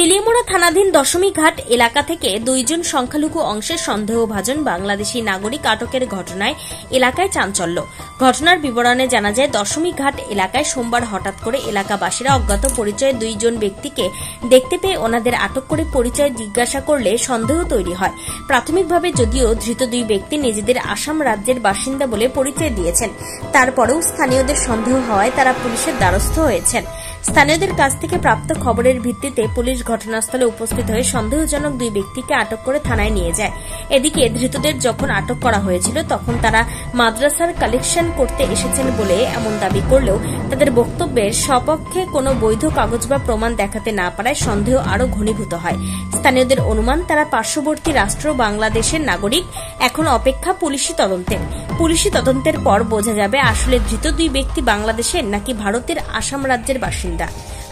তেলিয়ামুড়া থানাধীন দশমীঘাট এলাকা থেকে দুইজন সংখ্যালঘু অংশের সন্দেহভাজন বাংলাদেশী নাগরিক আটকের ঘটনায় এলাকায় চাঞ্চল্য। ঘটনার বিবরণে জানা যায়, দশমীঘাট এলাকায় সোমবার হঠাৎ করে এলাকাবাসীরা অজ্ঞাত পরিচয় দুইজন ব্যক্তিকে দেখতে পেয়ে ওনাদের আটক করে পরিচয় জিজ্ঞাসা করলে সন্দেহ তৈরি হয়। প্রাথমিকভাবে যদিও ধৃত দুই ব্যক্তি নিজেদের আসাম রাজ্যের বাসিন্দা বলে পরিচয় দিয়েছেন, তারপরেও স্থানীয়দের সন্দেহ হওয়ায় তারা পুলিশের দ্বারস্থ হয়েছেন। স্থানীয়দের কাছ থেকে প্রাপ্ত খবরের ভিত্তিতে পুলিশ ঘটনাস্থলে উপস্থিত হয়ে সন্দেহজনক দুই ব্যক্তিকে আটক করে থানায় নিয়ে যায়। এদিকে ধৃতদের যখন আটক করা হয়েছিল তখন তারা মাদ্রাসার কালেকশন করতে এসেছেন বলে এমন দাবি করলেও তাদের বক্তব্যের সপক্ষে কোনো বৈধ কাগজ বা প্রমাণ দেখাতে না পারায় সন্দেহ আরও ঘনীভূত হয়। স্থানীয়দের অনুমান, তারা পার্শ্ববর্তী রাষ্ট্র বাংলাদেশের নাগরিক। এখন অপেক্ষা পুলিশি তদন্তের পর বোঝা যাবে আসলে ধৃত দুই ব্যক্তি বাংলাদেশের নাকি ভারতের আসাম রাজ্যের বাসিন্দা।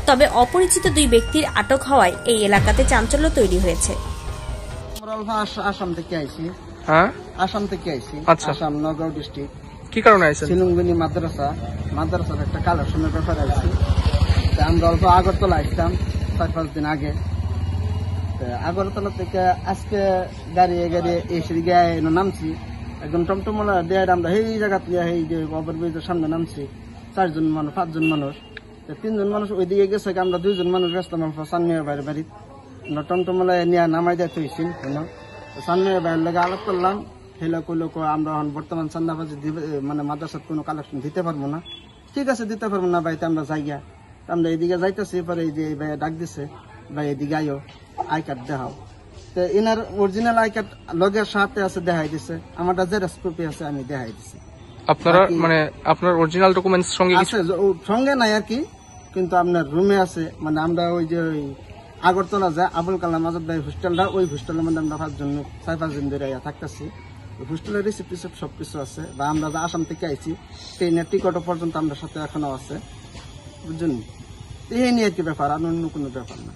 তবে অপরিচিত দুই ব্যক্তির আটক হওয়ায় এই এলাকাতে চাঞ্চল্য তৈরি হয়েছে। আসাম থেকে আইছি। আসাম নগাঁও ডিস্ট্রিক্ট। কি কারণে আইছেন? শিলংবিনী মাদ্রাসার একটা কালেকশনের ব্যাপারে আইছি। আমরা অল্প আগরতলা আসতাম 4-5 দিন আগে। আগরতলা থেকে আজকে গাড়ি এসে গিয়ে নামছি, একদম টমটমলা দিয়ে আমরা এই জায়গা এই যে ওভারব্রিজের সামনে নামছি। 5 জন মানুষ, 3 জন মানুষ ওইদিকে গেছে, আমরা 2 জন মানুষ গেছিলাম সানমিয়ার বাইরে বাড়ি। আমরা টমটমলায় নিয়ে নামাই দিয়ে থইছি। সানমিয়ার বাইরের লেগে আলাপ করলাম। হেলা কইলো আমরা বর্তমান চান্দাবাজি মানে মাদ্রাসার কোনো কালেকশন দিতে পারবো না। ঠিক আছে, দিতে পারবো না ভাই, আমরা যাইয়া। আমরা এদিকে যাইতেছি, পরে এই যে ভাই ডাক দিছে, ভাই এদিকে আইও, আই কার্ড দেখাও। তো এনার অরিজিনাল আই কার্ড লগের সাথে আছে, দেখাই দিছে। আমারটা জেরক্স কপি আছে, আমি দেখাই দিছি। আপনারা মানে আপনার অরিজিনাল ডকুমেন্টস সঙ্গে আছে? সঙ্গে নাই আর কি, কিন্তু আপনার রুমে আছে। মানে আমরা ওই যে আগরতলা যায় আবুল কালাম আজাদ ভাই হোস্টেলটা, ওই হোস্টেলের মধ্যে আমরা 4-5 দিন ধরে থাকতেছি। হোস্টেলের রিসিপ্ট সবকিছু আছে। বা আমরা যে আসাম থেকে আইছি, ট্রেনের টিকিটও পর্যন্ত আমরা সাথে এখনো আছে, বুঝছেন? এই নিয়ে আর কি ব্যাপার, আর অন্য কোনো ব্যাপার না।